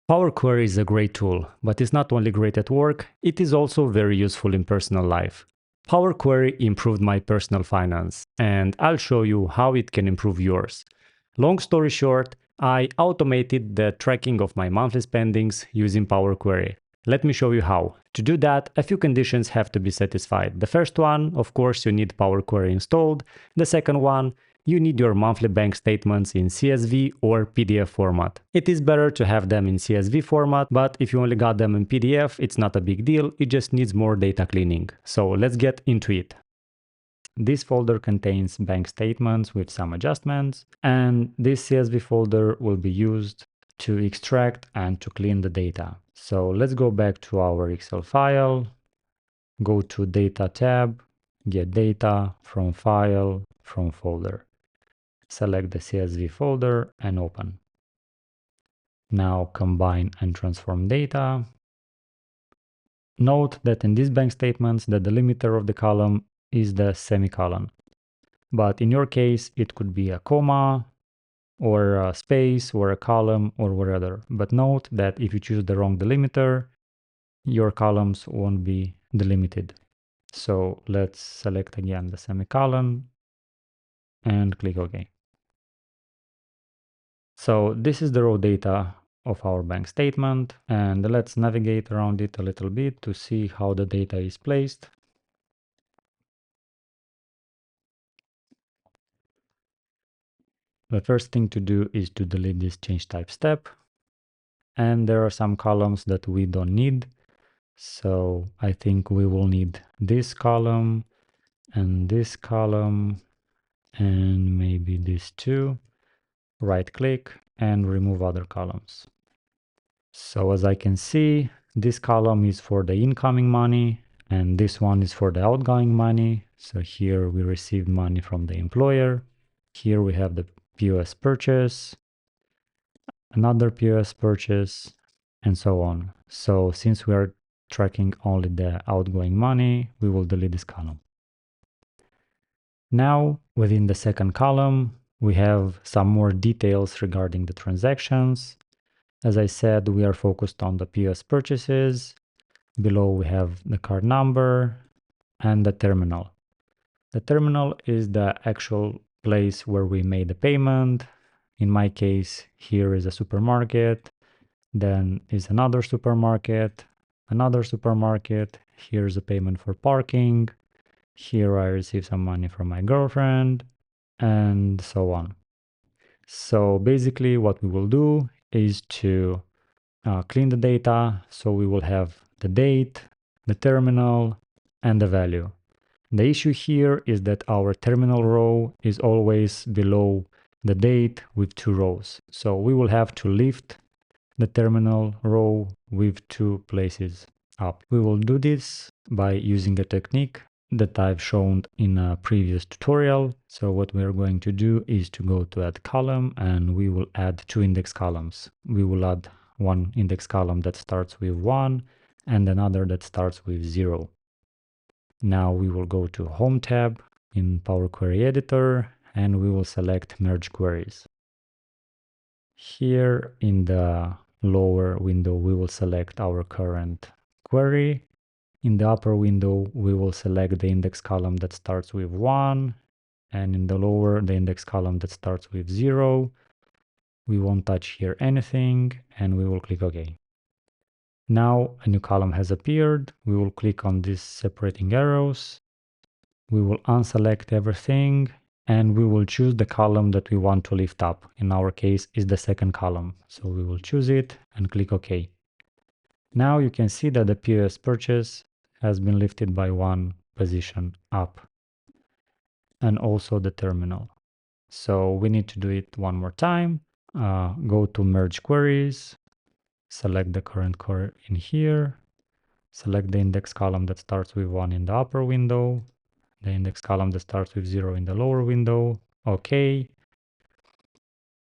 Power Query is a great tool, but it's not only great at work, it is also very useful in personal life. Power Query improved my personal finance, and I'll show you how it can improve yours. Long story short, I automated the tracking of my monthly spendings using Power Query. Let me show you how. To do that, a few conditions have to be satisfied. The first one, of course, you need Power Query installed. The second one, you need your monthly bank statements in CSV or PDF format. It is better to have them in CSV format, but if you only got them in PDF, it's not a big deal, it just needs more data cleaning. So let's get into it. This folder contains bank statements with some adjustments, and this CSV folder will be used to extract and to clean the data. So let's go back to our Excel file, go to Data tab, get data from file, from folder. Select the CSV folder and open. Now combine and transform data. Note that in these bank statements, the delimiter of the column is the semicolon. But in your case, it could be a comma, or a space, or a column, or whatever. But note that if you choose the wrong delimiter, your columns won't be delimited. So let's select again the semicolon and click OK. So this is the raw data of our bank statement, and let's navigate around it a little bit to see how the data is placed. The first thing to do is to delete this change type step, and there are some columns that we don't need. So I think we will need this column and maybe this too. Right click and remove other columns. So as I can see, this column is for the incoming money and this one is for the outgoing money. So here we received money from the employer. Here we have the POS purchase, another POS purchase, and so on. So since we are tracking only the outgoing money, we will delete this column. Now, within the second column, we have some more details regarding the transactions. As I said, we are focused on the POS purchases. Below we have the card number and the terminal. The terminal is the actual place where we made the payment. In my case, here is a supermarket, then is another supermarket, here's a payment for parking, here I receive some money from my girlfriend, and so on. So basically what we will do is to clean the data, so we will have the date, the terminal, and the value. The issue here is that our terminal row is always below the date with 2 rows. So we will have to lift the terminal row with 2 places up. We will do this by using a technique that I've shown in a previous tutorial. So what we are going to do is to go to add column, and we will add 2 index columns. We will add one index column that starts with 1 and another that starts with 0. Now we will go to Home tab in Power Query Editor and we will select Merge Queries. Here in the lower window we will select our current query. In the upper window we will select the index column that starts with 1, and in the lower the index column that starts with 0. We won't touch here anything and we will click OK. Now a new column has appeared. We will click on these separating arrows. We will unselect everything and we will choose the column that we want to lift up. In our case is the second column. So we will choose it and click OK. Now you can see that the POS purchase has been lifted by 1 position up, and also the terminal. So we need to do it one more time. Go to Merge Queries, select the current query in here, select the index column that starts with 1 in the upper window, the index column that starts with 0 in the lower window. OK.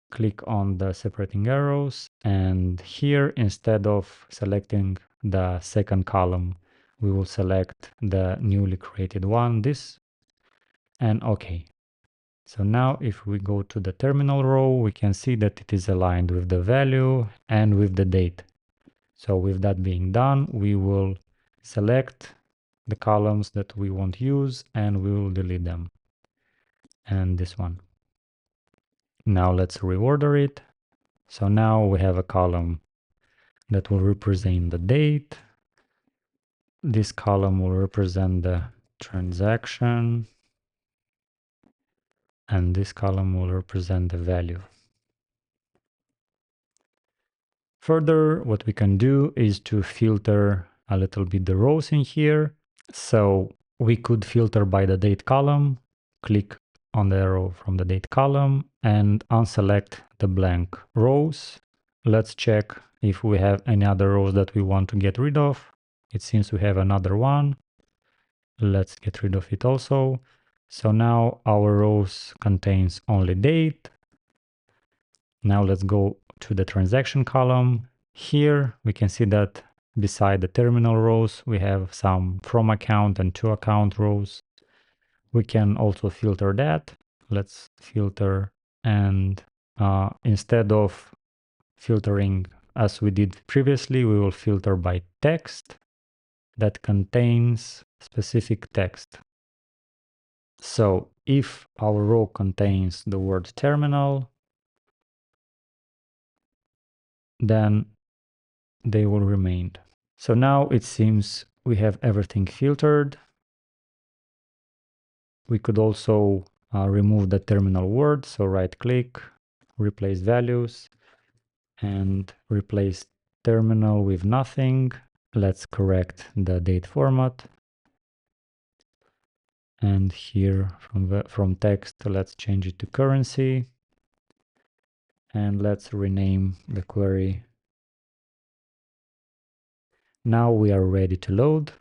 Click on the separating arrows, and here instead of selecting the second column, we will select the newly created one, this, and OK. So now if we go to the terminal row, we can see that it is aligned with the value and with the date. So with that being done, we will select the columns that we won't use and we will delete them. And this one. Now let's reorder it. So now we have a column that will represent the date. This column will represent the transaction. And this column will represent the value. Further, what we can do is to filter a little bit the rows in here. So we could filter by the date column, click on the arrow from the date column and unselect the blank rows. Let's check if we have any other rows that we want to get rid of. It seems we have another one. Let's get rid of it also. So now our rows contains only date. Now let's go to the transaction column. Here we can see that beside the terminal rows, we have some from account and to account rows. We can also filter that. Let's filter, and instead of filtering as we did previously, we will filter by text that contains specific text. So if our row contains the word terminal, then they will remain. So now it seems we have everything filtered. We could also remove the terminal word. So right click, replace values, and replace terminal with nothing. Let's correct the date format. And here from text, let's change it to currency. And let's rename the query. Now we are ready to load.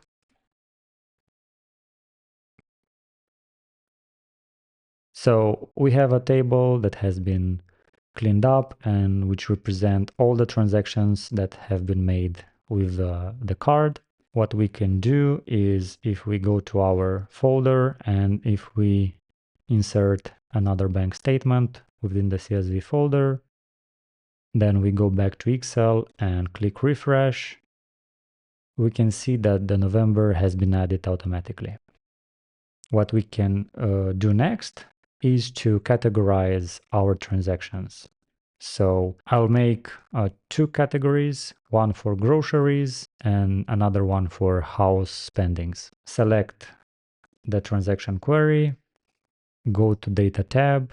So we have a table that has been cleaned up and which represent all the transactions that have been made with the card. What we can do is if we go to our folder and if we insert another bank statement within the CSV folder, then we go back to Excel and click refresh, we can see that the November has been added automatically. What we can do next is to categorize our transactions. So I'll make two categories, one for groceries and another one for house spendings. Select the transaction query, go to Data tab,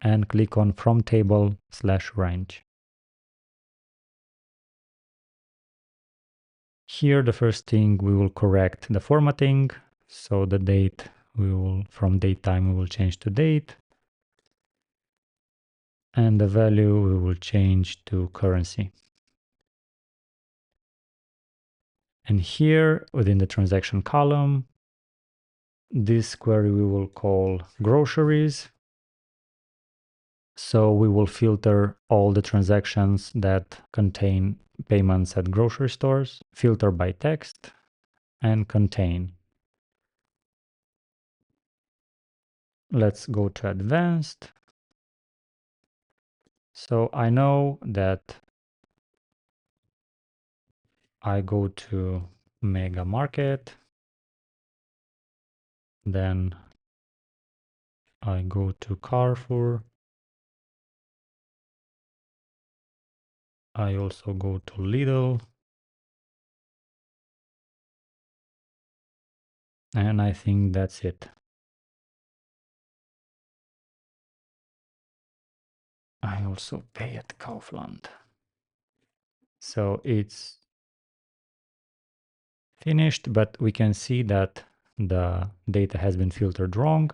and click on From Table/Range. Here, the first thing, we will correct the formatting. So the date, from date time, we will change to date. And the value, we will change to currency. And here, within the transaction column, this query we will call groceries. So we will filter all the transactions that contain payments at grocery stores, filter by text, and contain. Let's go to advanced. So I know that I go to Mega Market, then I go to Carrefour, I also go to Lidl, and I think that's it. I also pay at Kaufland. So it's finished, but we can see that the data has been filtered wrong.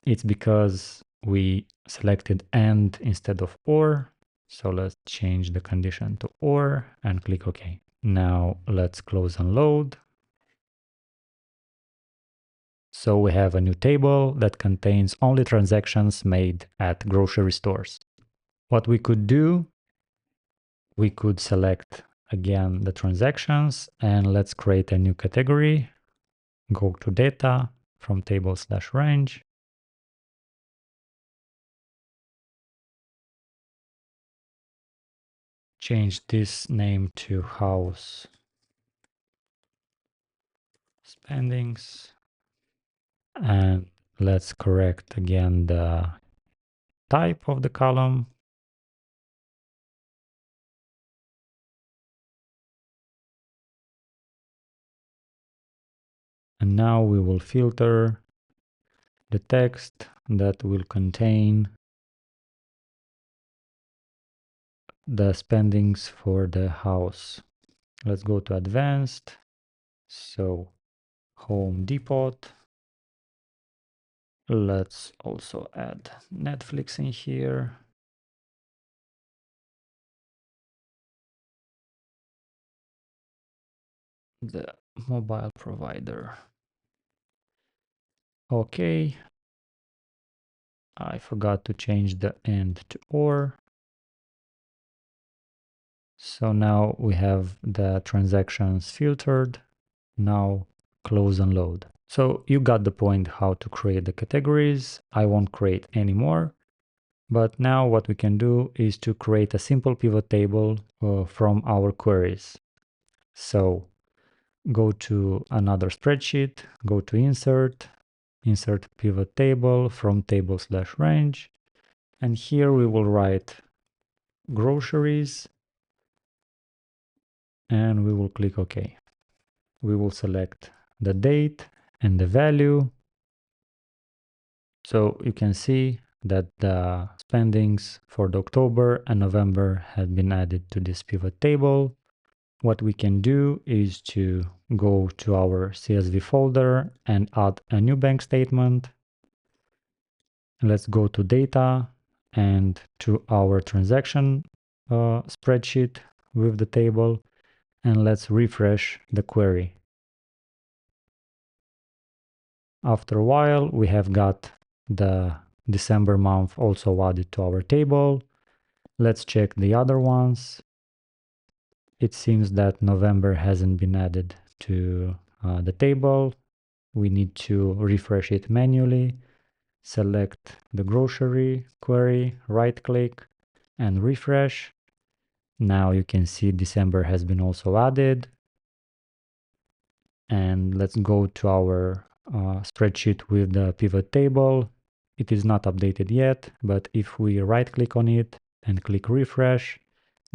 It's because we selected and instead of or. So let's change the condition to or and click OK. Now let's close and load. So we have a new table that contains only transactions made at grocery stores. What we could do, we could select again the transactions and let's create a new category. Go to data, from table/range. change this name to house spendings. And let's correct again the type of the column. And now we will filter the text that will contain the spendings for the house. Let's go to advanced. So Home Depot. Let's also add Netflix in here. The mobile provider. Okay. I forgot to change the end to or. So now we have the transactions filtered. Now close and load. So you got the point how to create the categories. I won't create any more. But now what we can do is to create a simple pivot table from our queries. So go to another spreadsheet, go to insert pivot table from table/range. And here we will write groceries and we will click OK. We will select the date and the value. So you can see that the spendings for the October and November have been added to this pivot table. What we can do is to go to our CSV folder and add a new bank statement. Let's go to data and to our transaction spreadsheet with the table, and let's refresh the query. After a while, we have got the December month also added to our table. Let's check the other ones. It seems that November hasn't been added to the table. We need to refresh it manually. Select the grocery query, right click and refresh. Now you can see December has been also added. And let's go to our spreadsheet with the pivot table. It is not updated yet, but if we right click on it and click refresh,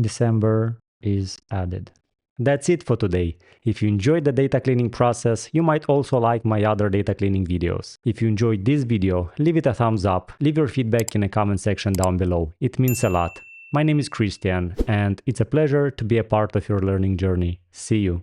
December is added. That's it for today. If you enjoyed the data cleaning process, you might also like my other data cleaning videos. If you enjoyed this video, leave it a thumbs up, leave your feedback in the comment section down below. It means a lot. My name is Christian, and it's a pleasure to be a part of your learning journey. See you.